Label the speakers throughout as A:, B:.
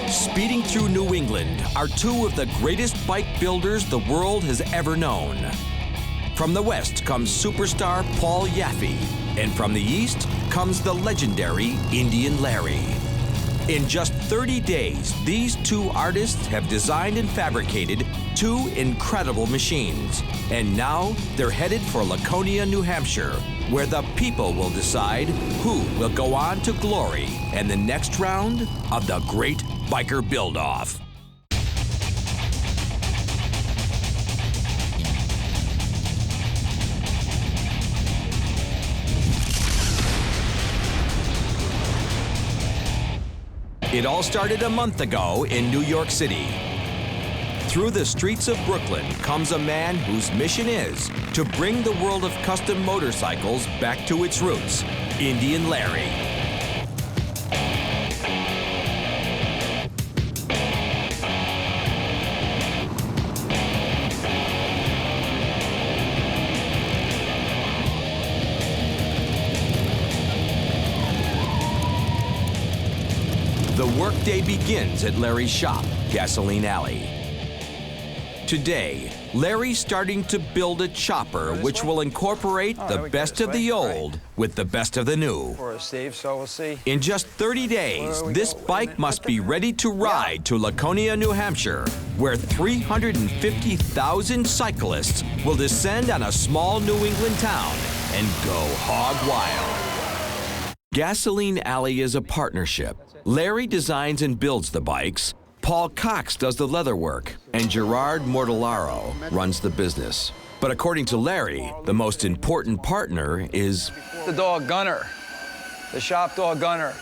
A: Speeding through New England are two of the greatest bike builders the world has ever known. From the west comes superstar Paul Yaffe, and from the east comes the legendary Indian Larry. In just 30 days, these two artists have designed and fabricated two incredible machines. And now they're headed for Laconia, New Hampshire, where the people will decide who will go on to glory in the next round of the Great Biker Build-Off. It all started a month ago in New York City. Through the streets of Brooklyn comes a man whose mission is to bring the world of custom motorcycles back to its roots, Indian Larry. The workday begins at Larry's shop, Gasoline Alley. Today, Larry's starting to build a chopper which will incorporate the best of the old with the best of the new. In just 30 days, this bike must be ready to ride to Laconia, New Hampshire, where 350,000 cyclists will descend on a small New England town and go hog wild. Gasoline Alley is a partnership. Larry designs and builds the bikes, Paul Cox does the leather work, and Gerard Mortellaro runs the business. But according to Larry, the most important partner is
B: the dog Gunner, the shop dog Gunner.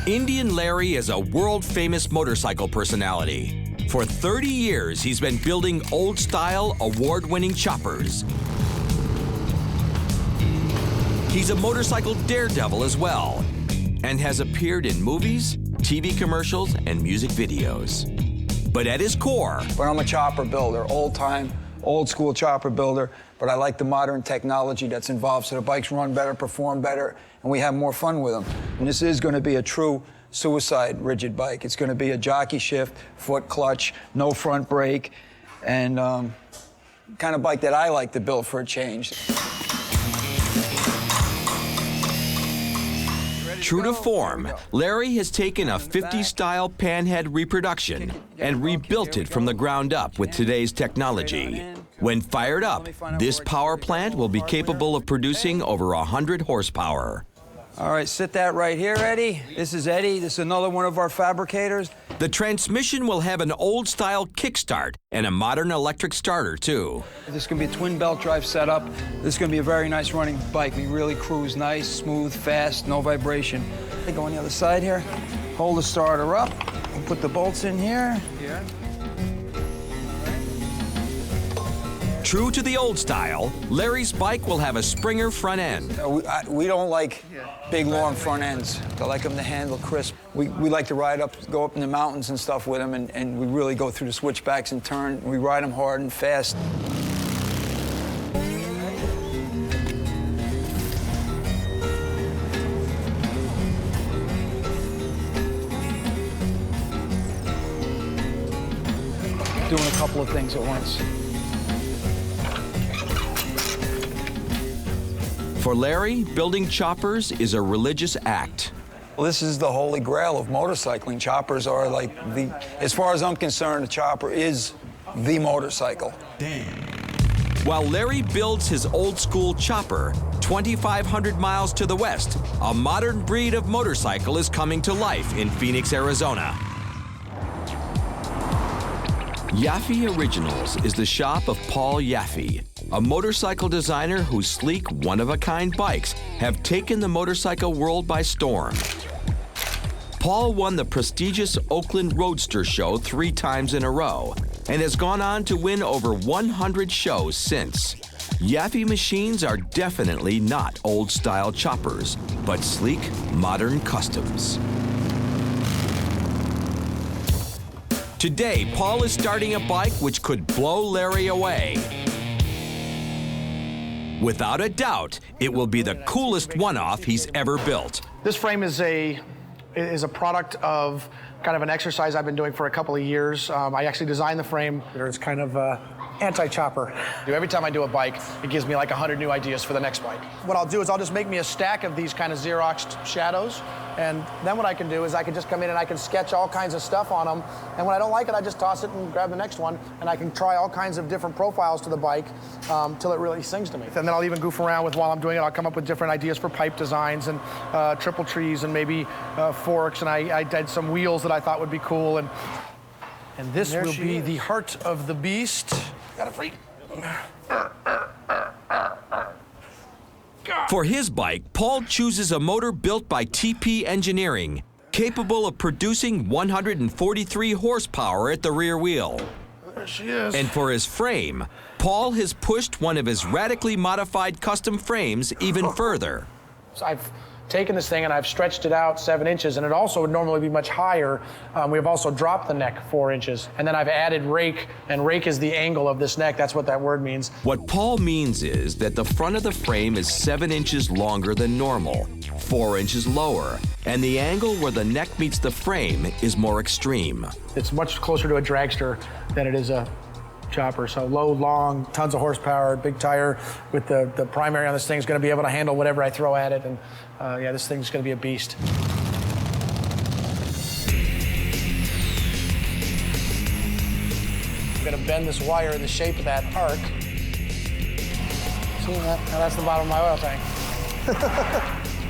A: Indian Larry is a world-famous motorcycle personality. For 30 years, he's been building old-style, award-winning choppers. He's a motorcycle daredevil as well, and has appeared in movies, TV commercials, and music videos. But at his core...
B: But I'm a chopper builder, old-time, old-school chopper builder, but I like the modern technology that's involved so the bikes run better, perform better, and we have more fun with them. And this is going to be a true suicide rigid bike. It's going to be a jockey shift, foot clutch, no front brake, and kind of bike that I like to build for a change.
A: True to form, Larry has taken a 50-style panhead reproduction and rebuilt it from the ground up with today's technology. When fired up, this power plant will be capable of producing over 100 horsepower.
B: All right, sit that right here, Eddie. This is Eddie. This is another one of our fabricators.
A: The transmission will have an old-style kickstart and a modern electric starter, too.
B: This is going to be a twin belt drive setup. This is going to be a very nice running bike. We really cruise nice, smooth, fast, no vibration. Go on the other side here. Hold the starter up. We'll put the bolts in here.
A: True to the old style, Larry's bike will have a Springer front end.
B: We don't like big, long front ends. I like them to handle crisp. We like to ride up, go up in the mountains and stuff with them, and we really go through the switchbacks and turn. We ride them hard and fast. Doing a couple of things at once.
A: For Larry, building choppers is a religious act.
B: Well, this is the holy grail of motorcycling. Choppers are like as far as I'm concerned, a chopper is the motorcycle.
A: Damn. While Larry builds his old-school chopper, 2,500 miles to the west, a modern breed of motorcycle is coming to life in Phoenix, Arizona. Yaffe Originals is the shop of Paul Yaffe, a motorcycle designer whose sleek, one-of-a-kind bikes have taken the motorcycle world by storm. Paul won the prestigious Oakland Roadster Show 3 times in a row and has gone on to win over 100 shows since. Yaffe machines are definitely not old-style choppers, but sleek, modern customs. Today, Paul is starting a bike which could blow Larry away. Without a doubt, it will be the coolest one-off he's ever built.
C: This frame is a is a product of kind of an exercise I've been doing for a couple of years. I actually designed the frame. It's kind of anti-chopper. Every time I do a bike, it gives me like 100 new ideas for the next bike. What I'll do is I'll just make me a stack of these kind of Xeroxed shadows, and then what I can do is I can just come in and I can sketch all kinds of stuff on them, and when I don't like it, I just toss it and grab the next one, and I can try all kinds of different profiles to the bike till it really sings to me. And then I'll even goof around with, while I'm doing it, I'll come up with different ideas for pipe designs and triple trees and maybe forks, and I did some wheels that I thought would be cool, and this will be the heart of the beast. Got it free.
A: For his bike, Paul chooses a motor built by TP Engineering, capable of producing 143 horsepower at the rear wheel.
C: There she is.
A: And for his frame, Paul has pushed one of his radically modified custom frames even further.
C: So I've taken this thing and I've stretched it out 7 inches, and it also would normally be much higher. We've also dropped the neck 4 inches, and then I've added rake, and rake is the angle of this neck. That's what that word means.
A: What Paul means is that the front of the frame is 7 inches longer than normal, 4 inches lower, and the angle where the neck meets the frame is more extreme.
C: It's much closer to a dragster than it is a chopper. So low, long, tons of horsepower, big tire with the primary on this thing is going to be able to handle whatever I throw at it. And yeah, this thing's going to be a beast. I'm going to bend this wire in the shape of that arc. See that? Now that's the bottom of my oil tank.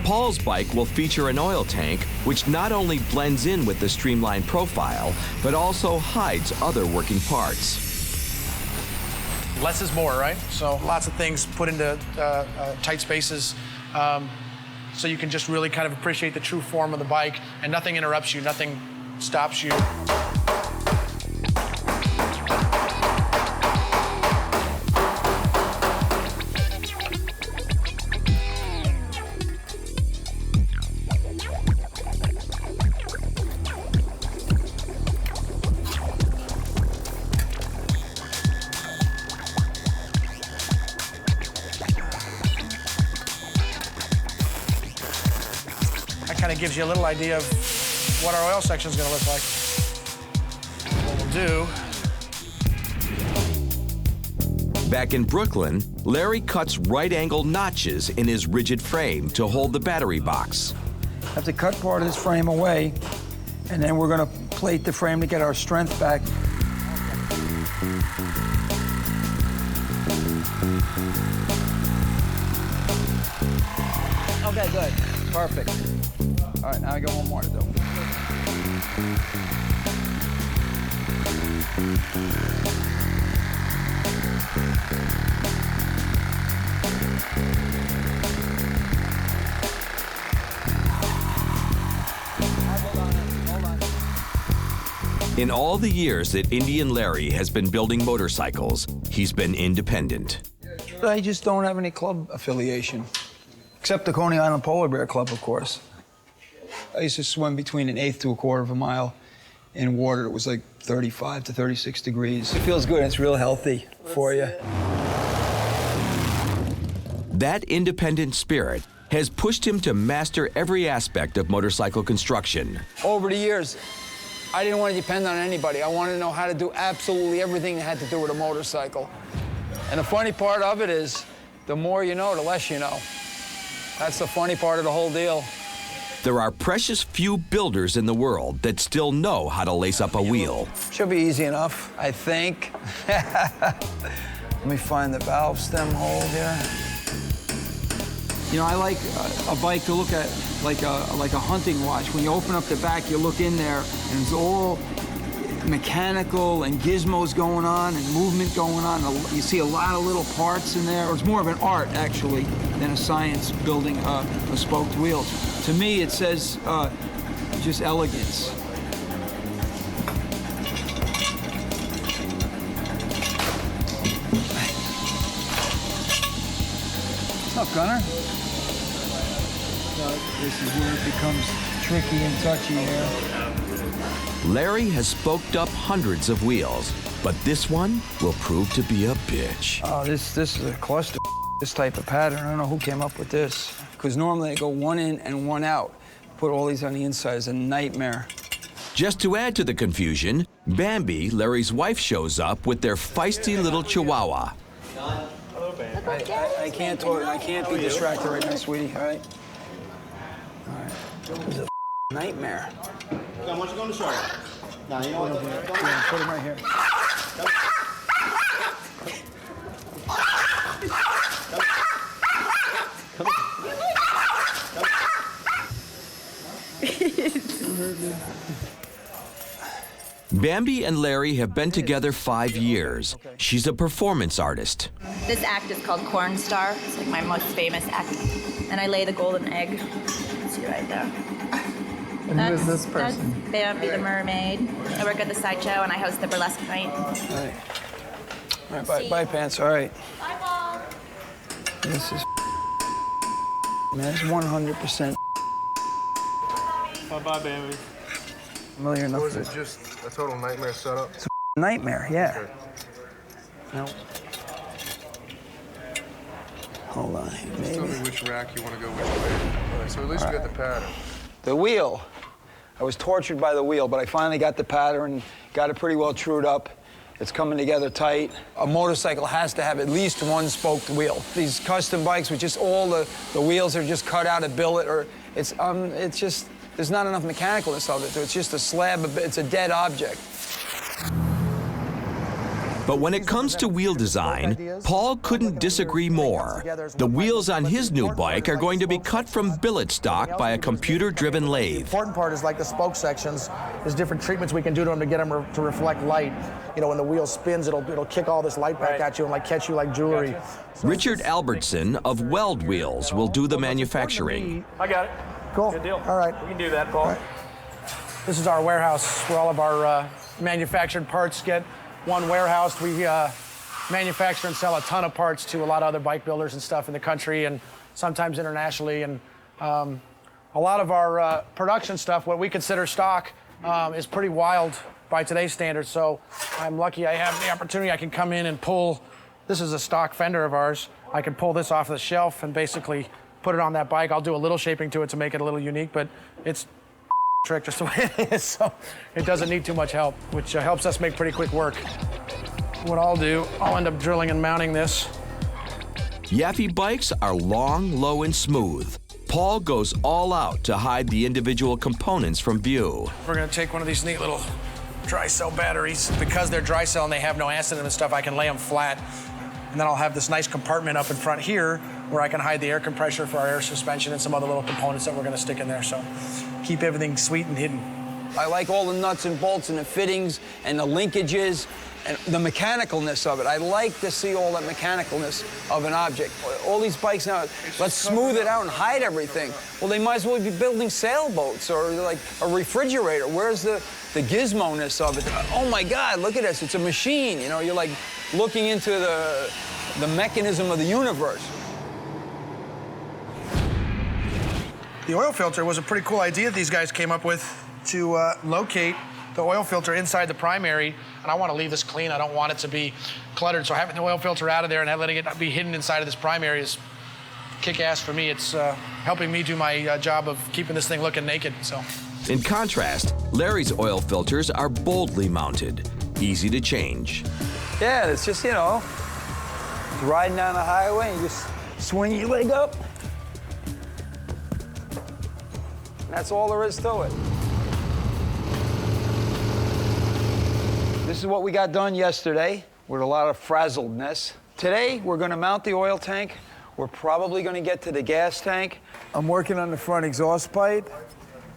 A: Paul's bike will feature an oil tank which not only blends in with the streamlined profile, but also hides other working parts.
C: Less is more, right? So lots of things put into tight spaces, so you can just really kind of appreciate the true form of the bike, and nothing interrupts you, nothing stops you. Kind of gives you a little idea of what our oil section is going to look like. What we'll do.
A: Back in Brooklyn, Larry cuts right-angle notches in his rigid frame to hold the battery box.
B: I have to cut part of this frame away, and then we're going to plate the frame to get our strength back. Okay, good. Perfect. All right, now I got one more to do.
A: In all the years that Indian Larry has been building motorcycles, he's been independent.
B: I just don't have any club affiliation, except the Coney Island Polar Bear Club, of course. I used to swim between 1/8 to 1/4 of a mile in water that was like 35 to 36 degrees. It feels good, it's real healthy for you.
A: That independent spirit has pushed him to master every aspect of motorcycle construction.
B: Over the years, I didn't want to depend on anybody. I wanted to know how to do absolutely everything that had to do with a motorcycle. And the funny part of it is, the more you know, the less you know. That's the funny part of the whole deal.
A: There are precious few builders in the world that still know how to lace up a wheel.
B: Should be easy enough, I think. Let me find the valve stem hole here. You know, I like a bike to look at like a hunting watch. When you open up the back, you look in there, and it's all mechanical and gizmos going on and movement going on. You see a lot of little parts in there. It's more of an art, actually, than a science building a spoked wheel. To me, it says just elegance. What's up, Gunner? This is where it becomes tricky and touchy here.
A: Larry has spoked up hundreds of wheels, but this one will prove to be a bitch.
B: Oh, this is a cluster, this type of pattern. I don't know who came up with this, because normally they go one in and one out. put all these on the inside. It's a nightmare.
A: Just to add to the confusion, Bambi, Larry's wife, shows up with their feisty little chihuahua.
B: I can't talk. I can't be distracted right now, sweetie. All right. All right. This is a nightmare.
D: Why don't you go in the shower? No, you know what?
B: Yeah, put him right here.
A: Bambi and Larry have been together 5 years. She's a performance artist.
E: This act is called Corn Star. It's like my most famous act. And I lay the golden egg. See right there.
F: And who is this person?
E: That's Bambi the mermaid. I work at the sideshow and I host the burlesque night.
B: All right. All right, bye, Pants. All right.
E: Bye, Paul.
B: This is man, it's 100%.
D: Bye-bye, baby.
B: Familiar enough.
G: Or is it just a total nightmare setup?
B: It's a nightmare, yeah. No. Hold on, maybe.
G: Tell me which rack you want to go which way. All right, so at least you got the pattern.
B: The wheel. I was tortured by the wheel, but I finally got the pattern, got it pretty well trued up. It's coming together tight. A motorcycle has to have at least one spoked wheel. These custom bikes with just all the wheels are just cut out of billet, or it's just, there's not enough mechanicalness of it. It's just a slab, it's a dead object.
A: But when it comes to wheel design, Paul couldn't disagree more. The wheels on his new bike are going to be cut from billet stock by a computer-driven
C: The
A: lathe.
C: important part is like the spoke sections. There's different treatments we can do to them to get them to reflect light. You know, when the wheel spins, it'll kick all this light back at you and like catch you like jewelry.
A: Richard Albertson of Weld Wheels will do the manufacturing.
H: I got it.
C: Cool.
H: Good deal.
C: All right.
H: We can do that, Paul.
C: All right. This is our warehouse where all of our manufactured parts get. One warehouse, we manufacture and sell a ton of parts to a lot of other bike builders and stuff in the country and sometimes internationally. And a lot of our production stuff, what we consider stock, is pretty wild by today's standards. So I'm lucky I have the opportunity. I can come in and pull, this is a stock fender of ours. I can pull this off the shelf and basically put it on that bike. I'll do a little shaping to it to make it a little unique, but it's trick just the way it is, so it doesn't need too much help, which helps us make pretty quick work. What I'll do, I'll end up drilling and mounting this.
A: Yaffe bikes are long, low, and smooth. Paul goes all out to hide the individual components from view.
C: We're gonna take one of these neat little dry cell batteries. Because they're dry cell and they have no acid in them and stuff, I can lay them flat. And then I'll have this nice compartment up in front here where I can hide the air compressor for our air suspension and some other little components that we're gonna stick in there. So keep everything sweet and hidden.
B: I like all the nuts and bolts and the fittings and the linkages and the mechanicalness of it. I like to see all that mechanicalness of an object. All these bikes now, let's smooth it out and hide everything. Well, they might as well be building sailboats or like a refrigerator. Where's the gizmo-ness of it? Oh my God, look at this, it's a machine. You know, you're like looking into the mechanism of the universe.
C: The oil filter was a pretty cool idea these guys came up with to locate the oil filter inside the primary. And I want to leave this clean. I don't want it to be cluttered. So having the oil filter out of there and letting it be hidden inside of this primary is kick-ass for me. It's helping me do my job of keeping this thing looking naked, so.
A: In contrast, Larry's oil filters are boldly mounted, easy to change.
B: Yeah, it's just, you know, riding down the highway and you just swing your leg up. That's all there is to it. This is what we got done yesterday with a lot of frazzledness. Today, we're gonna mount the oil tank. We're probably gonna get to the gas tank. I'm working on the front exhaust pipe.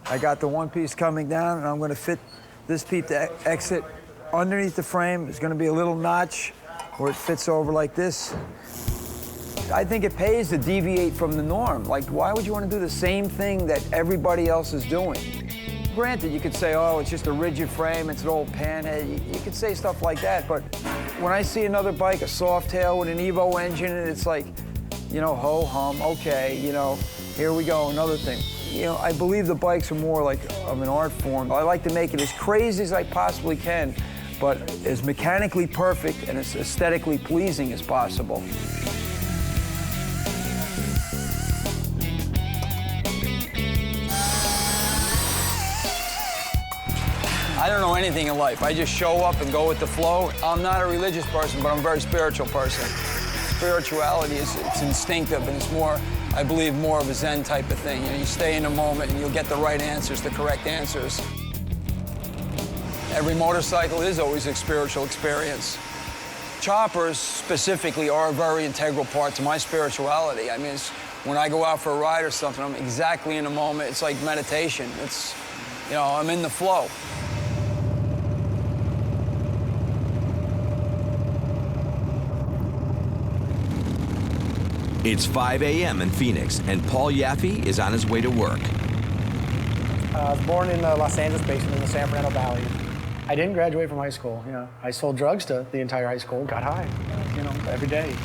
B: I got the one piece coming down, and I'm gonna fit this piece to exit underneath the frame. There's gonna be a little notch where it fits over like this. I think it pays to deviate from the norm. Like, why would you want to do the same thing that everybody else is doing? Granted, you could say, oh, it's just a rigid frame, it's an old panhead. You could say stuff like that, but when I see another bike, a Softail with an Evo engine, and it's like, you know, ho-hum, okay, you know, here we go, another thing. You know, I believe the bikes are more like of an art form. I like to make it as crazy as I possibly can, but as mechanically perfect and as aesthetically pleasing as possible. I don't know anything in life. I just show up and go with the flow. I'm not a religious person, but I'm a very spiritual person. Spirituality it's instinctive, and it's more, I believe, more of a Zen type of thing. You know, you stay in the moment and you'll get the right answers, the correct answers. Every motorcycle is always a spiritual experience. Choppers specifically are a very integral part to my spirituality. I mean, when I go out for a ride or something, I'm exactly in the moment. It's like meditation. It's, you know, I'm in the flow.
A: It's 5 a.m. in Phoenix, and Paul Yaffe is on his way to work.
C: I was born in the Los Angeles basin in the San Fernando Valley. I didn't graduate from high school. You know, I sold drugs to the entire high school, got high, you know, every day.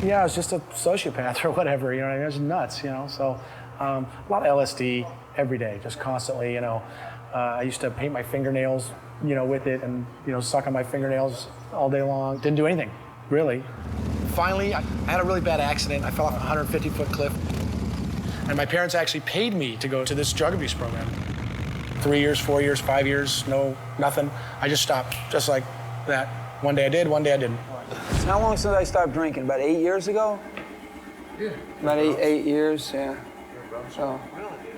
C: Yeah, I was just a sociopath or whatever, you know what I mean? I was nuts, you know, so a lot of LSD every day, just constantly, you know. I used to paint my fingernails, you know, with it and, you know, suck on my fingernails all day long. Didn't do anything, really. Finally, I had a really bad accident. I fell off a 150-foot cliff. And my parents actually paid me to go to this drug abuse program. 3 years, 4 years, 5 years, no, nothing. I just stopped, just like that. One day I did, one day I didn't.
B: How long since I stopped drinking? About 8 years ago?
G: Yeah.
B: About eight years, yeah. So,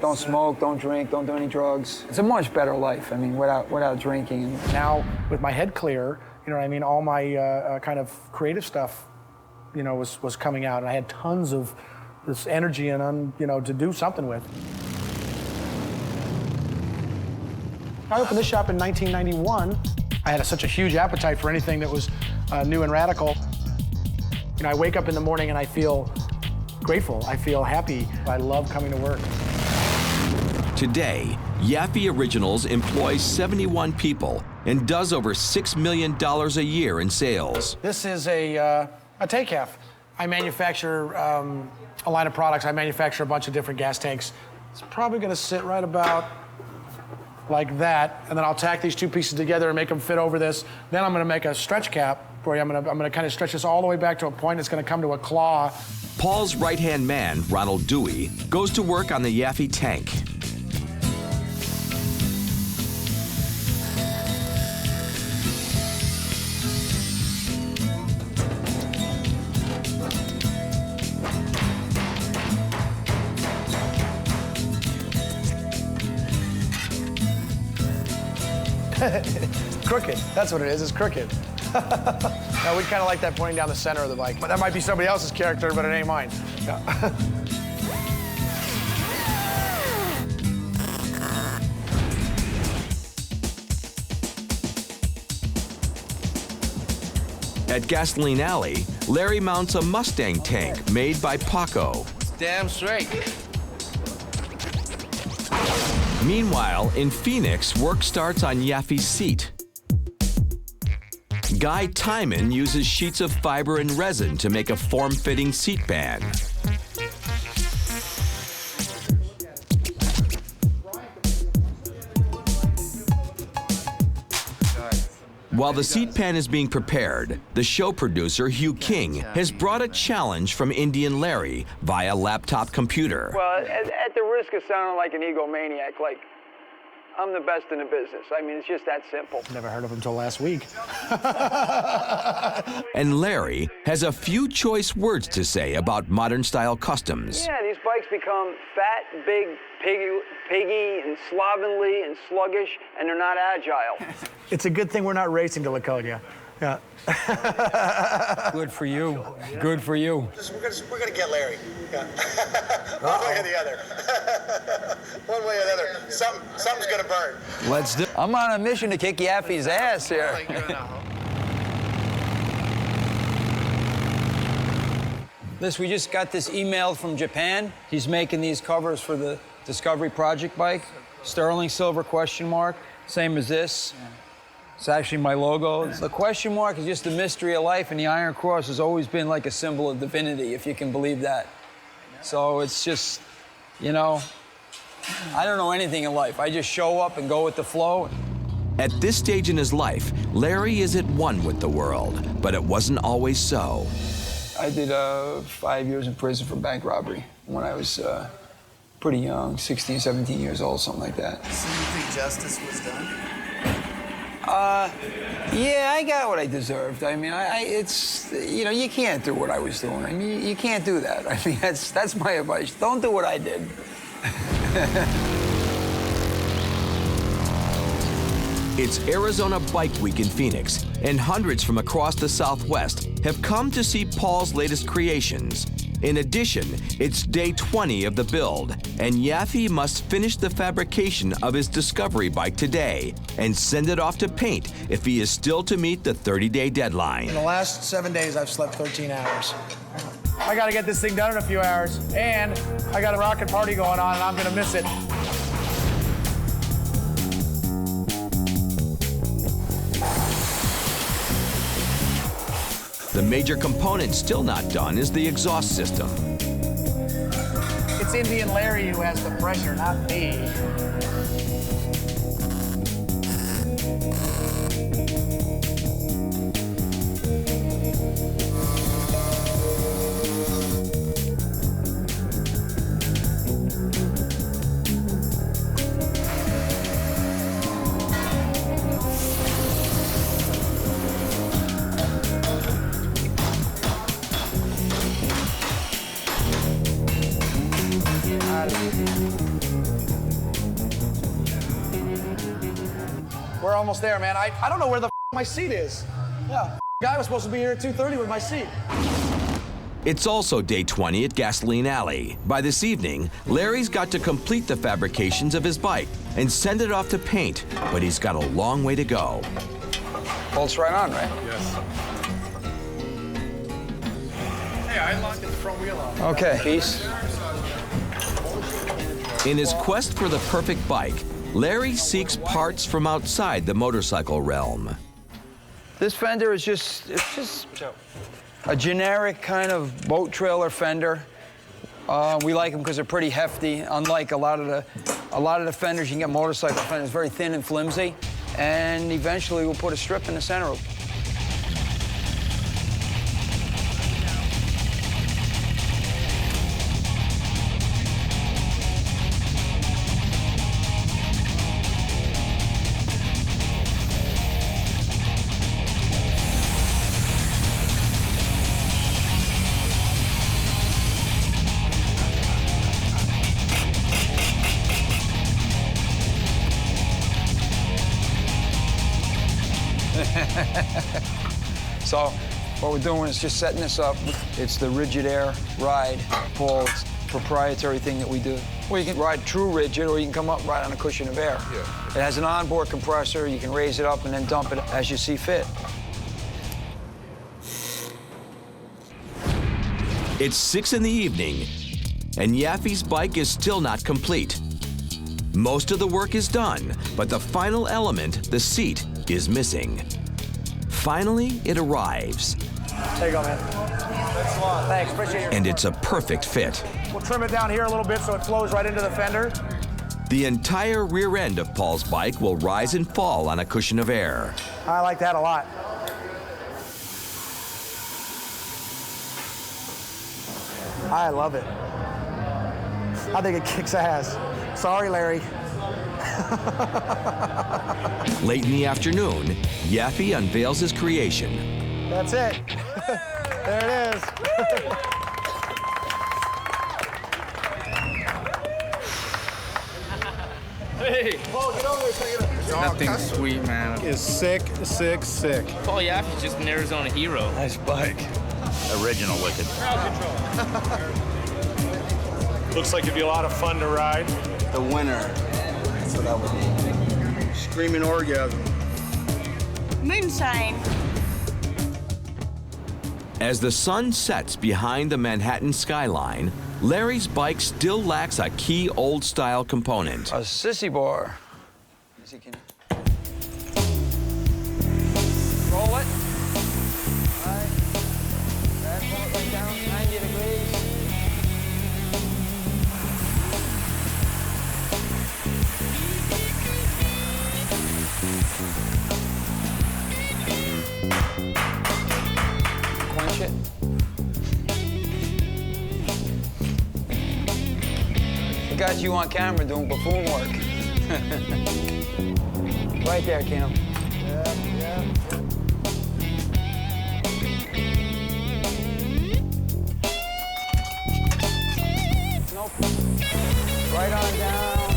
B: don't smoke, don't drink, don't do any drugs. It's a much better life, I mean, without drinking.
C: Now, with my head clear, you know what I mean, all my kind of creative stuff, you know, was coming out, and I had tons of this energy and, you know, to do something with. I opened this shop in 1991. I had such a huge appetite for anything that was new and radical. You know, I wake up in the morning and I feel grateful. I feel happy. I love coming to work.
A: Today, Yaffe Originals employs 71 people and does over $6 million a year in sales.
C: This is a take half. I manufacture a line of products. I manufacture a bunch of different gas tanks. It's probably gonna sit right about like that, and then I'll tack these two pieces together and make them fit over this. Then I'm gonna make a stretch cap for you. I'm gonna kind of stretch this all the way back to a point that's gonna come to a claw.
A: Paul's right-hand man, Ronald Dewey, goes to work on the Yaffe tank.
C: Crooked, that's what it is, it's crooked. Now, we kind of like that pointing down the center of the bike. But that might be somebody else's character, but it ain't mine. Yeah.
A: At Gasoline Alley, Larry mounts a Mustang tank made by Paco.
D: Damn straight.
A: Meanwhile, in Phoenix, work starts on Yaffe's seat. Guy Timon uses sheets of fiber and resin to make a form-fitting seat band. While the seat pan is being prepared, the show producer, Hugh King, has brought a challenge from Indian Larry via laptop computer.
B: Well, at the risk of sounding like an egomaniac, like, I'm the best in the business. I mean, it's just that simple.
C: Never heard of him until last week.
A: And Larry has a few choice words to say about modern-style customs.
B: Yeah, these bikes become fat, big, piggy, and slovenly, and sluggish, and they're not agile.
C: It's a good thing we're not racing to Laconia. Yeah.
B: Good for you. Good for you.
H: We're gonna get Larry. Yeah. One way or the other. One way or the other. Something's gonna burn.
B: Let's do it. I'm on a mission to kick Yaffe's ass here. Listen, we just got this email from Japan. He's making these covers for the Discovery Project bike. Sterling silver question mark, same as this. It's actually my logo. The question mark is just the mystery of life, and the Iron Cross has always been like a symbol of divinity, if you can believe that. So it's just, you know, I don't know anything in life. I just show up and go with the flow.
A: At this stage in his life, Larry is at one with the world, but it wasn't always so.
B: I did 5 years in prison for bank robbery when I was pretty young, 16, 17 years old, something like that.
F: So you think justice was done?
B: Yeah, I got what I deserved. I mean, it's, you know, you can't do what I was doing. I mean, you can't do that. I mean, that's my advice. Don't do what I did.
A: It's Arizona Bike Week in Phoenix, and hundreds from across the Southwest have come to see Paul's latest creations. In addition, it's day 20 of the build, and Yaffe must finish the fabrication of his Discovery bike today and send it off to paint if he is still to meet the 30-day deadline.
C: In the last 7 days, I've slept 13 hours. I gotta get this thing done in a few hours, and I got a rockin' party going on, and I'm gonna miss it.
A: The major component still not done is the exhaust system.
C: It's Indian Larry who has the pressure, not me. We're almost there, man. I don't know where the my seat is. Yeah, guy was supposed to be here at 2:30 with my seat.
A: It's also day 20 at Gasoline Alley. By this evening, Larry's got to complete the fabrications of his bike and send it off to paint, but he's got a long way to go.
B: Bolts right on, right?
G: Yes.
C: Hey, I locked the front wheel off.
B: Okay. Peace.
A: In his quest for the perfect bike, Larry seeks parts from outside the motorcycle realm.
B: This fender is just a generic kind of boat trailer fender. We like them because they're pretty hefty. Unlike a lot of the fenders, you can get motorcycle fenders very thin and flimsy. And eventually, we'll put a strip in the center of them. So what we're doing is just setting this up. It's the Rigid Air Ride, Paul's proprietary thing that we do. Well, you can ride true rigid, or you can come up and ride on a cushion of air.
G: Yeah.
B: It has an onboard compressor. You can raise it up and then dump it as you see fit.
A: It's 6 in the evening, and Yaffe's bike is still not complete. Most of the work is done, but the final element, the seat, is missing. Finally, it arrives,
C: There you go, man. Thanks a lot. Thanks, appreciate your
A: and
C: support.
A: it's a perfect fit.
C: We'll trim it down here a little bit so it flows right into the fender.
A: The entire rear end of Paul's bike will rise and fall on a cushion of air.
C: I like that a lot. I love it. I think it kicks ass. Sorry, Larry.
A: Late in the afternoon, Yaffe unveils his creation.
C: That's it. There it is.
D: Hey! Paul, get over there so I get a...
I: Nothing sweet, man.
D: Is sick.
I: Paul Yaffe's just an Arizona hero.
D: Nice bike.
I: Original Wicked.
D: Looks like it'd be a lot of fun to ride.
H: The winner. That's what that would be. Screaming orgasm.
E: Moonshine.
A: As the sun sets behind the Manhattan skyline, Larry's bike still lacks a key old-style component.
B: A sissy bar. Easy, can you? Roll it. All right. Back, pull it right down, 90 degrees. Quench it. The guy got you on camera doing buffoon work. Right there, Keno.
G: Yeah.
B: Nope. Right on down.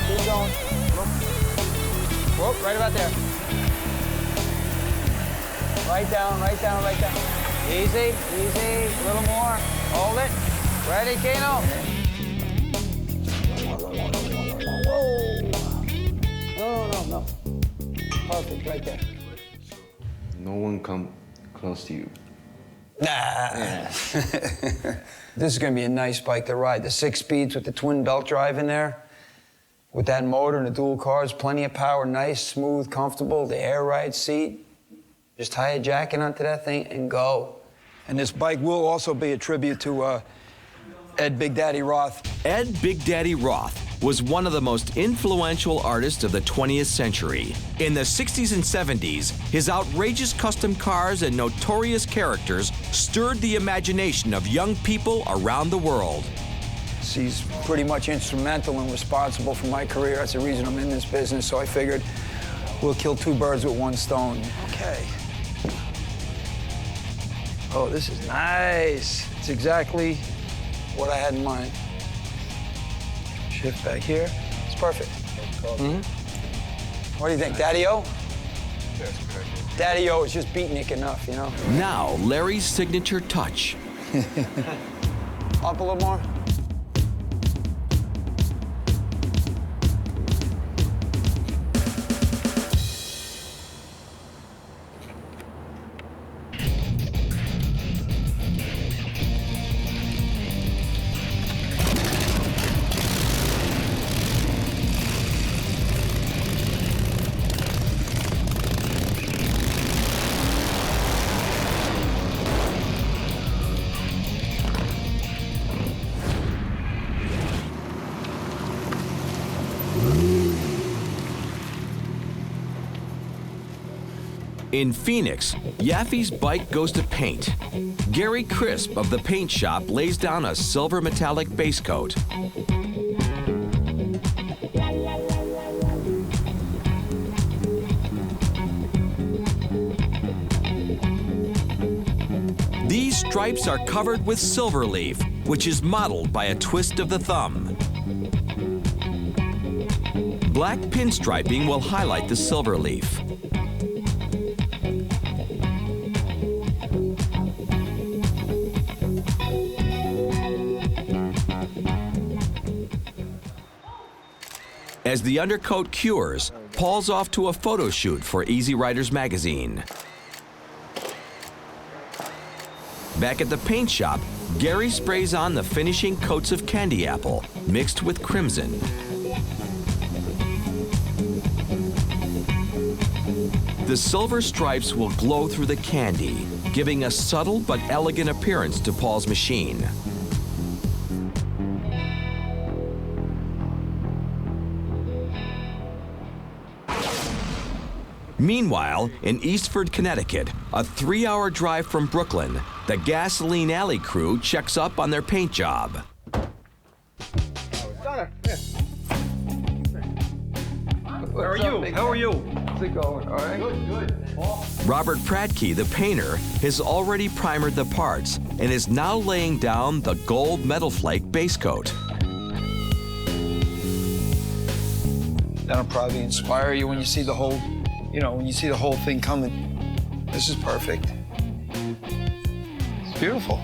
B: Keep going. Whoop, right about there. Right down, right down, right down. Easy, easy. A little more. Hold it. Ready, Keno? Whoa. No. Perfect, right there.
J: No one come close to you.
B: Nah. This is gonna be a nice bike to ride. The 6 speeds with the twin belt drive in there. With that motor and the dual cars, plenty of power, nice, smooth, comfortable, the air ride seat. Just tie a jacket onto that thing and go. And this bike will also be a tribute to Ed Big Daddy Roth.
A: Ed Big Daddy Roth was one of the most influential artists of the 20th century. In the 60s and 70s, his outrageous custom cars and notorious characters stirred the imagination of young people around the world.
B: He's pretty much instrumental and responsible for my career. That's the reason I'm in this business, so I figured we'll kill 2 birds with 1 stone. Okay. Oh, this is nice. It's exactly what I had in mind. Shift back here. It's perfect. What do you think, Daddy-O?
G: That's good.
B: Daddy-O is just beatnik enough, you know?
A: Now, Larry's signature touch.
B: Up a little more.
A: In Phoenix, Yaffe's bike goes to paint. Gary Crisp of the paint shop lays down a silver metallic base coat. These stripes are covered with silver leaf, which is modeled by a twist of the thumb. Black pinstriping will highlight the silver leaf. As the undercoat cures, Paul's off to a photo shoot for Easy Riders magazine. Back at the paint shop, Gary sprays on the finishing coats of candy apple, mixed with crimson. The silver stripes will glow through the candy, giving a subtle but elegant appearance to Paul's machine. Meanwhile, in Eastford, Connecticut, a 3-hour drive from Brooklyn, the Gasoline Alley crew checks up on their paint job.
G: Donna, here.
B: How are you? How are you? How's it going? All right? Good.
A: Robert Pratke, the painter, has already primered the parts and is now laying down the gold metal flake base coat.
B: That'll probably inspire you when you see the whole, when you see the whole thing coming. This is perfect. It's beautiful.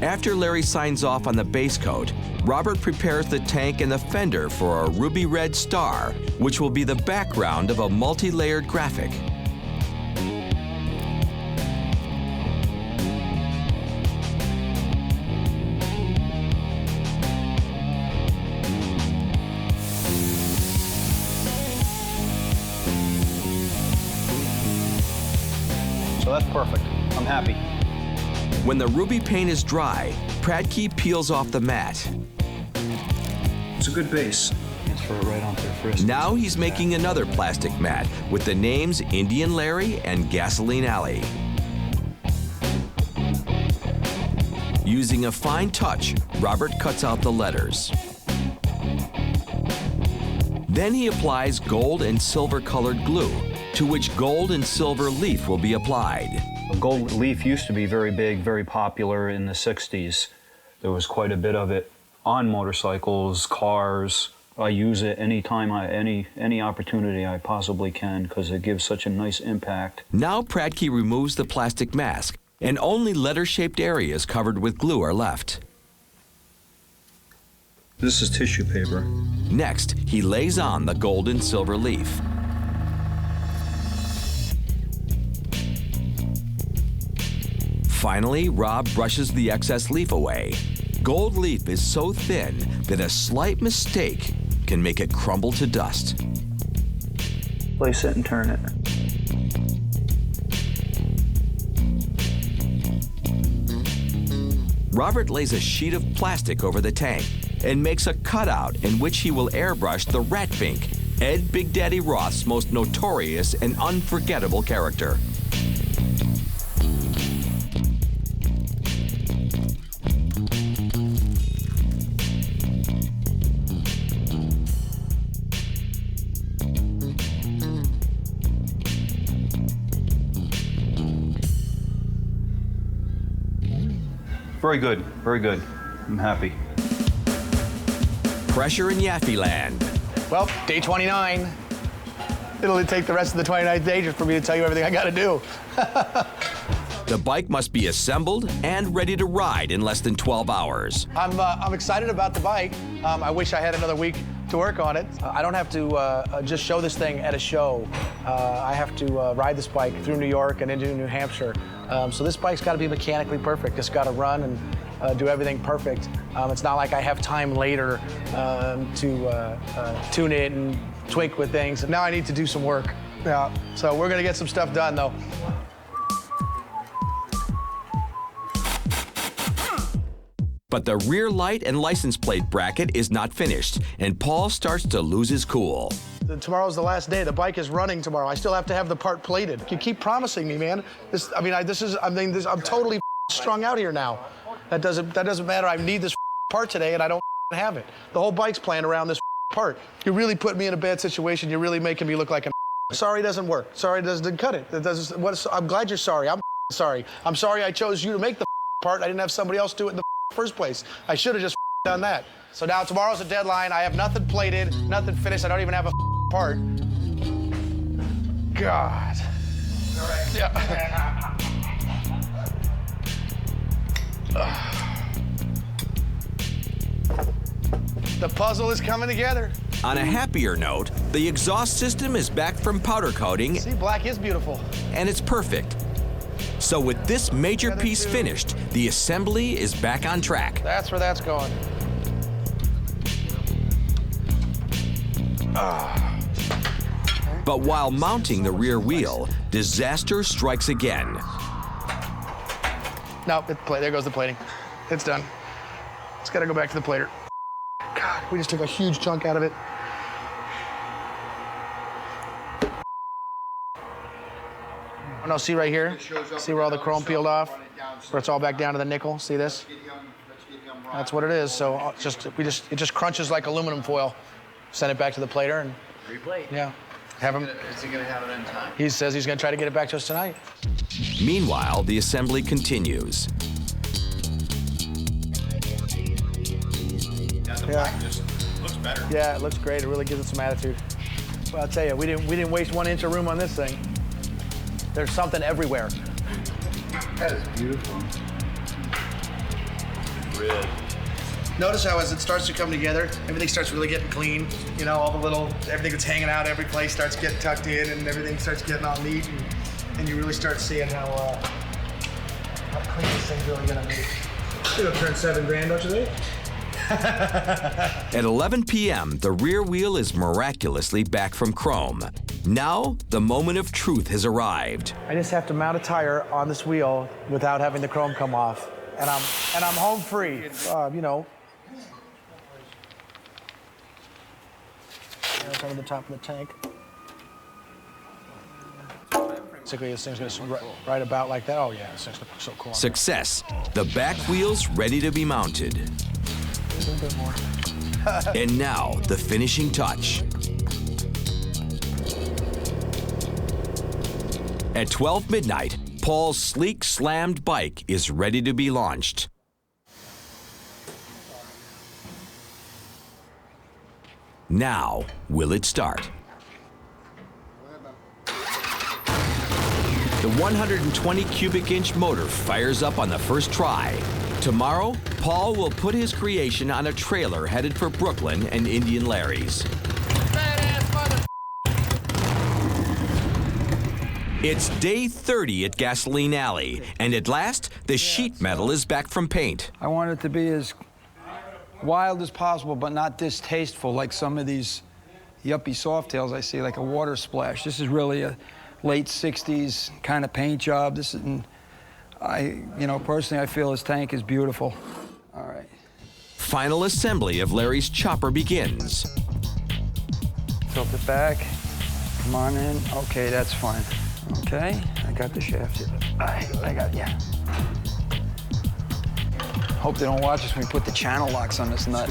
A: After Larry signs off on the base coat, Robert prepares the tank and the fender for a ruby red star, which will be the background of a multi-layered graphic.
K: So that's perfect. I'm happy.
A: When the ruby paint is dry, Pratke peels off the mat.
K: It's a good base. Transfer it right onto the first.
A: Now he's making another plastic mat with the names Indian Larry and Gasoline Alley. Using a fine touch, Robert cuts out the letters. Then he applies gold and silver colored glue, to which gold and silver leaf will be applied.
K: A gold leaf used to be very big, very popular in the 60s. There was quite a bit of it on motorcycles, cars. I use it anytime, any opportunity I possibly can because it gives such a nice impact.
A: Now Pradke removes the plastic mask, and only letter-shaped areas covered with glue are left.
K: This is tissue paper.
A: Next, he lays on the gold and silver leaf. Finally, Rob brushes the excess leaf away. Gold leaf is so thin that a slight mistake can make it crumble to dust.
K: Place it and turn it.
A: Robert lays a sheet of plastic over the tank and makes a cutout in which he will airbrush the rat pink, Ed Big Daddy Roth's most notorious and unforgettable character.
K: Very good, very good. I'm happy.
A: Pressure in Yaffe land.
C: Well, day 29. It'll take the rest of the 29th day just for me to tell you everything I got to do.
A: The bike must be assembled and ready to ride in less than 12 hours.
C: I'm excited about the bike. I wish I had another week to work on it. I don't have to just show this thing at a show. I have to ride this bike through New York and into New Hampshire. So this bike's got to be mechanically perfect. It's got to run and do everything perfect. It's not like I have time later to tune it and tweak with things. Now I need to do some work. Yeah. So we're going to get some stuff done, though.
A: But the rear light and license plate bracket is not finished, and Paul starts to lose his cool.
C: Tomorrow's the last day. The bike is running tomorrow. I still have to have the part plated. You keep promising me, man. I'm totally strung out here now. That doesn't matter. I need this part today, and I don't have it. The whole bike's playing around this part. You really put me in a bad situation. You're really making me look like a sorry doesn't work. Sorry doesn't cut it. I'm glad you're sorry. I'm sorry. I'm sorry I chose you to make the part. I didn't have somebody else do it in the first place. I should have just done that. So now tomorrow's a deadline. I have nothing plated, nothing finished. I don't even have a part. God. All right. Yeah. The puzzle is coming together.
A: On a happier note, the exhaust system is back from powder coating.
C: See, black is beautiful.
A: And it's perfect. So with this major piece finished, the assembly is back on track.
C: That's where that's going.
A: But while mounting the rear wheel, disaster strikes again.
C: No, there goes the plating. It's done. It's got to go back to the plater. God, we just took a huge chunk out of it. Oh, no, see right here? See where all the chrome peeled off? Where it's all back down to the nickel? See this? That's what it is. So it just crunches like aluminum foil. Send it back to the plater and
F: replate.
C: Yeah. Have him.
F: Is he gonna have it in time?
C: He says he's gonna try to get it back to us tonight.
A: Meanwhile, the assembly continues.
C: Yeah.
D: Just looks better.
C: Yeah, it looks great. It really gives it some attitude. Well, I'll tell you, we didn't waste 1 inch of room on this thing. There's something everywhere.
G: That is beautiful.
D: Red.
C: Notice how as it starts to come together, everything starts really getting clean. You know, everything that's hanging out, every place starts getting tucked in, and everything starts getting all neat, and you really start seeing how clean this thing's really gonna be. It'll turn $7 grand, don't you think?
A: At 11 p.m., the rear wheel is miraculously back from chrome. Now, the moment of truth has arrived.
C: I just have to mount a tire on this wheel without having the chrome come off, and I'm home free. You know. It's under the top of the tank. Basically, this thing's gonna right about like that. Oh yeah, this thing's gonna look so cool.
A: Success. The back wheel's ready to be mounted.
C: A little bit more.
A: And now, the finishing touch. At 12 midnight, Paul's sleek, slammed bike is ready to be launched. Now, will it start? The 120 cubic inch motor fires up on the first try. Tomorrow, Paul will put his creation on a trailer headed for Brooklyn and Indian Larry's. It's day 30 at Gasoline Alley, and at last, the sheet metal is back from paint.
B: I want it to be as wild as possible, but not distasteful like some of these yuppie softails I see, like a water splash. This is really a late 60s kind of paint job. This is, personally, I feel his tank is beautiful. All right.
A: Final assembly of Larry's chopper begins.
B: Tilt it back. Come on in. Okay, that's fine. Okay, I got the shaft here. I got it, yeah. Hope they don't watch us when we put the channel locks on this nut.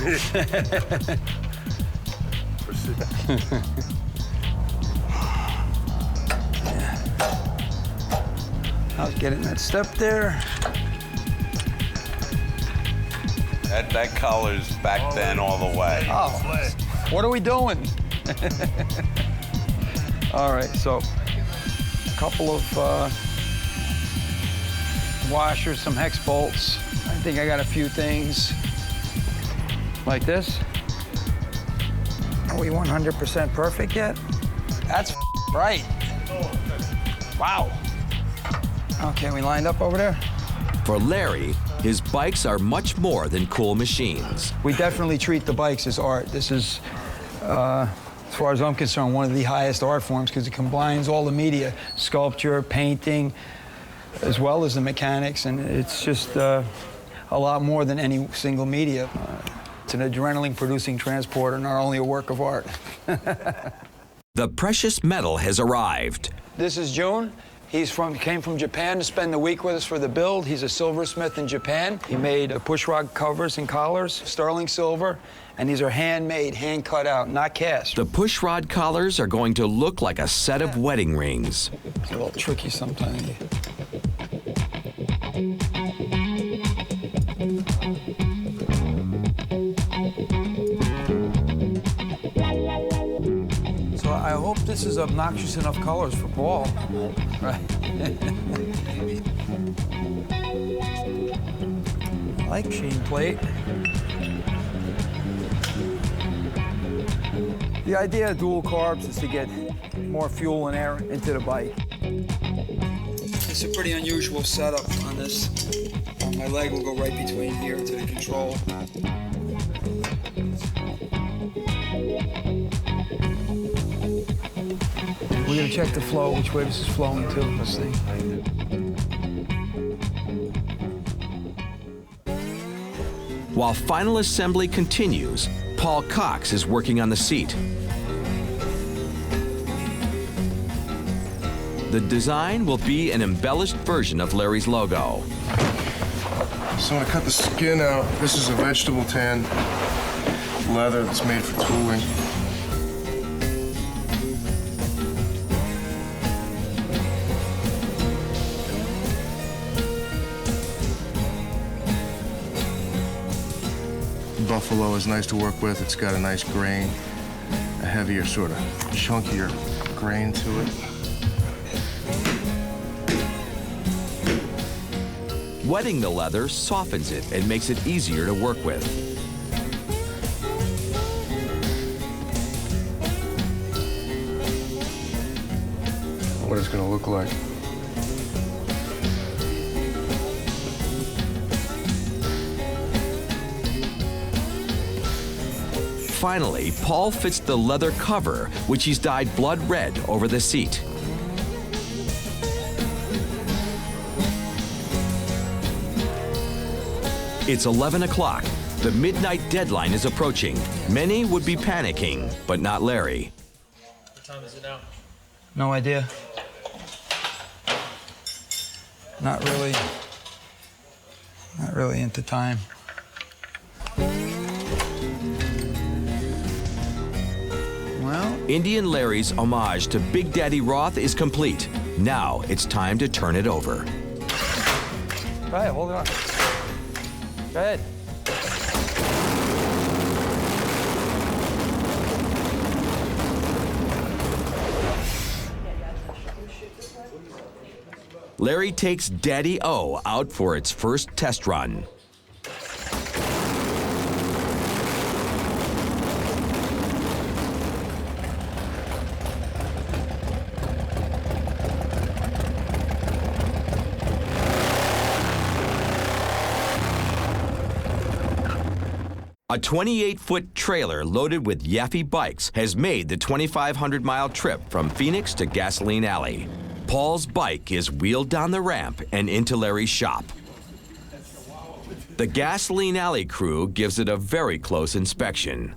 B: I was getting that step there.
L: That color's back then all the way.
B: Oh, what are we doing? All right, so a couple of washers, some hex bolts. I think I got a few things like this. Are we 100% perfect yet? That's right. Wow. Okay, we lined up over there?
A: For Larry, his bikes are much more than cool machines.
B: We definitely treat the bikes as art. This is, as far as I'm concerned, one of the highest art forms because it combines all the media, sculpture, painting, as well as the mechanics, and it's just a lot more than any single media. It's an adrenaline-producing transporter, not only a work of art.
A: The precious metal has arrived.
B: This is June. He came from Japan to spend the week with us for the build. He's a silversmith in Japan. He made pushrod covers and collars, sterling silver, and these are handmade, hand cut out, not cast.
A: The pushrod collars are going to look like a set of wedding rings.
B: It's a little tricky sometimes. So I hope this is obnoxious enough colors for Paul. Right. I like sheen plate. The idea of dual carbs is to get more fuel and air into the bike. It's a pretty unusual setup on this. My leg will go right between here to the control. We're gonna check the flow, which way this is flowing to, this thing.
A: While final assembly continues, Paul Cox is working on the seat. The design will be an embellished version of Larry's logo.
G: So I'm gonna cut the skin out. This is a vegetable tan leather that's made for tooling. Buffalo is nice to work with. It's got a nice grain, a heavier, sort of chunkier grain to it.
A: Wetting the leather softens it and makes it easier to work with.
G: What it's gonna look like.
A: Finally, Paul fits the leather cover, which he's dyed blood red over the seat. It's 11 o'clock. The midnight deadline is approaching. Many would be panicking, but not Larry.
D: What time is it now?
B: No idea. Not really into time. Well,
A: Indian Larry's homage to Big Daddy Roth is complete. Now it's time to turn it over.
B: Go ahead, hold it on. Go ahead.
A: Larry takes Daddy O out for its first test run. A 28-foot trailer loaded with Yaffe bikes has made the 2,500-mile trip from Phoenix to Gasoline Alley. Paul's bike is wheeled down the ramp and into Larry's shop. The Gasoline Alley crew gives it a very close inspection.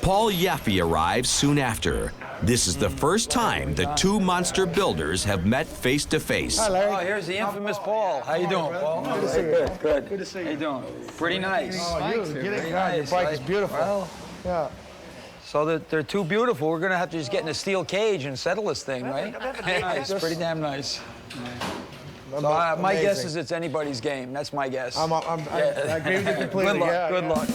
A: Paul Yaffe arrives soon after. This is the first time the two monster builders have met face to face.
B: Hi, Larry. Oh, here's the infamous Paul. How you doing, Paul?
C: Good to see you.
B: Good, good.
C: Good to see you.
B: How you doing? Pretty nice.
C: Oh, you get it. Your bike is beautiful.
B: Well,
C: yeah.
B: so that they're too beautiful, we're gonna have to just get in a steel cage and settle this thing, right? Nice, pretty damn nice. So my guess is it's anybody's game. That's my guess.
C: I agree with you completely.
B: Good luck.
C: Yeah,
B: Good luck.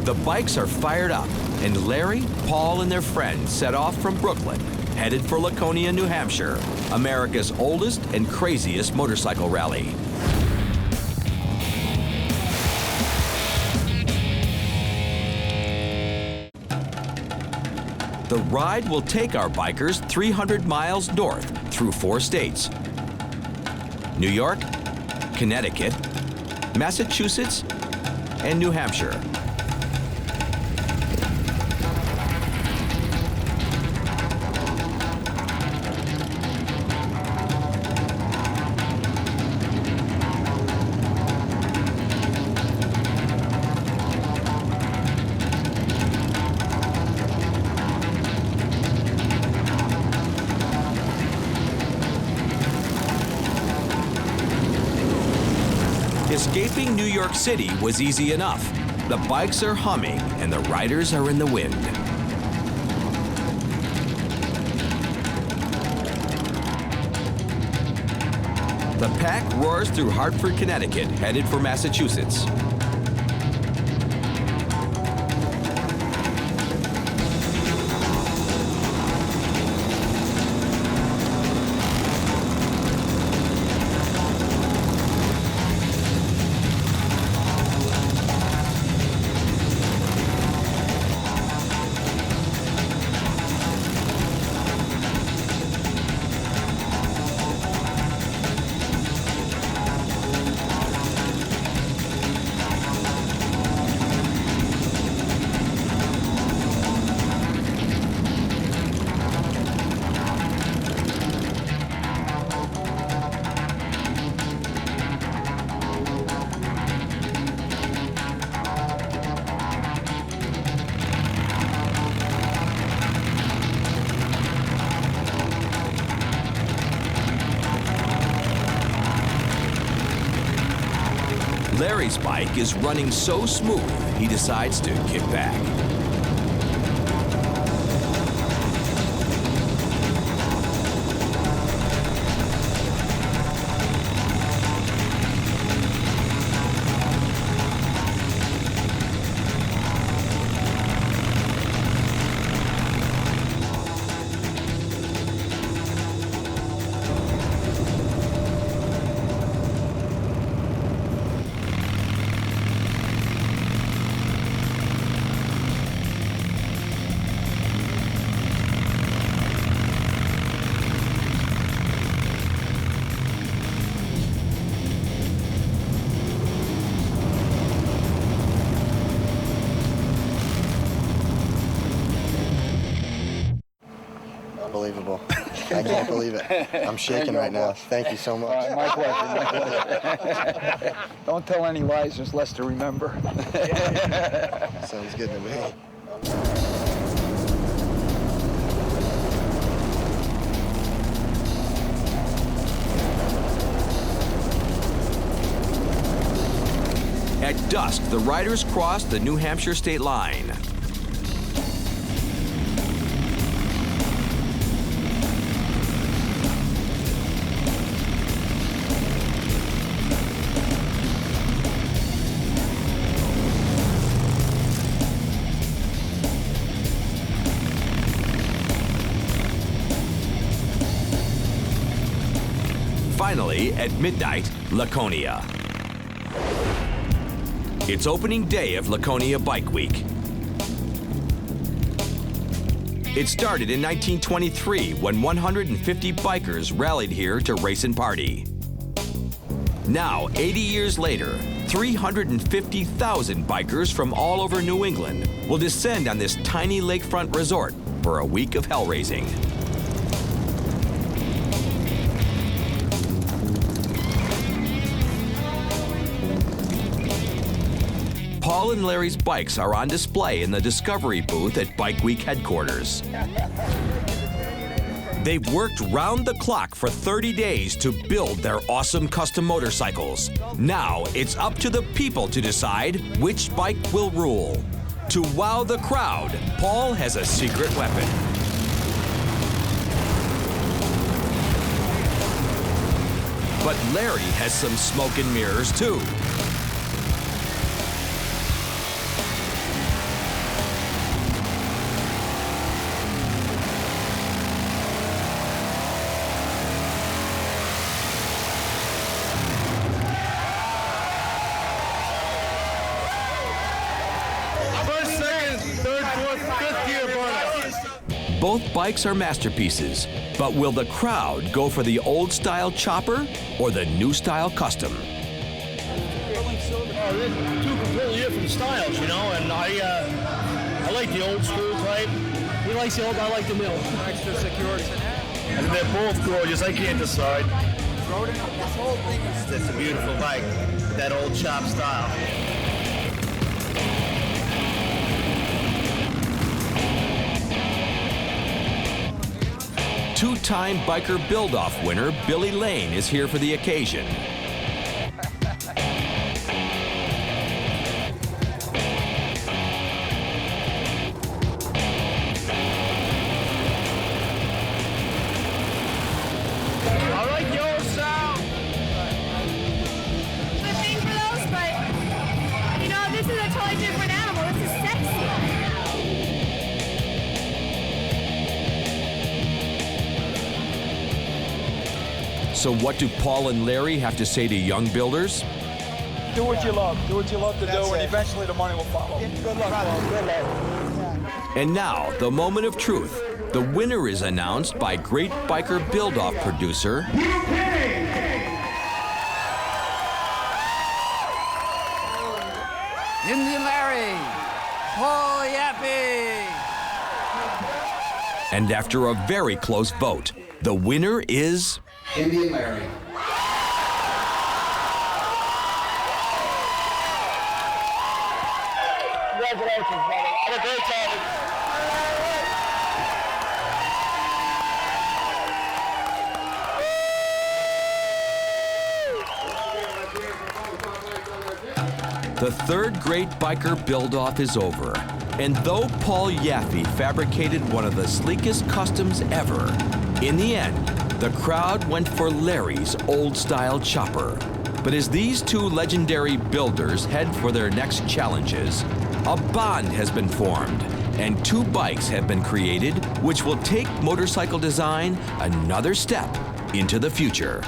A: The bikes are fired up, and Larry, Paul, and their friends set off from Brooklyn, headed for Laconia, New Hampshire, America's oldest and craziest motorcycle rally. The ride will take our bikers 300 miles north through 4 states: New York, Connecticut, Massachusetts, and New Hampshire. Escaping New York City was easy enough. The bikes are humming and the riders are in the wind. The pack roars through Hartford, Connecticut, headed for Massachusetts. Larry's bike is running so smooth, he decides to kick back.
F: can't believe it. I'm shaking right now. Thank you so much.
B: My pleasure, my pleasure. Don't tell any lies, there's less to remember.
F: Sounds good to me.
A: At dusk, the riders crossed the New Hampshire state line. Finally, at midnight, Laconia. It's opening day of Laconia Bike Week. It started in 1923 when 150 bikers rallied here to race and party. Now, 80 years later, 350,000 bikers from all over New England will descend on this tiny lakefront resort for a week of hell raising. Paul and Larry's bikes are on display in the Discovery booth at Bike Week headquarters. They've worked round the clock for 30 days to build their awesome custom motorcycles. Now it's up to the people to decide which bike will rule. To wow the crowd, Paul has a secret weapon. But Larry has some smoke and mirrors too. Both bikes are masterpieces, but will the crowd go for the old-style chopper or the new-style custom?
M: They're two completely different styles, you know, and I like the old school type. He likes the old, I like the new. Extra security. And they're both gorgeous, I can't decide.
F: This whole thing is just a beautiful bike, that old chop style.
A: Two-time biker build-off winner Billy Lane is here for the occasion.
M: I like the old sound.
N: I'm a thing for those, but you know, this is a totally different animal. This is sexy.
A: So what do Paul and Larry have to say to young builders?
B: Do what you love. Do what you love to do, and eventually the money will follow. Good luck, Paul. Good luck.
A: And now, the moment of truth. The winner is announced by Great Biker Build-Off producer
O: Indian Larry, Paul Yaffe.
A: And after a very close vote, the winner is
F: Indian Larry.
M: Congratulations, brother. Have a great time.
A: The third Great Biker Build-Off is over. And though Paul Yaffe fabricated one of the sleekest customs ever, in the end, the crowd went for Larry's old-style chopper. But as these two legendary builders head for their next challenges, a bond has been formed, and two bikes have been created which will take motorcycle design another step into the future.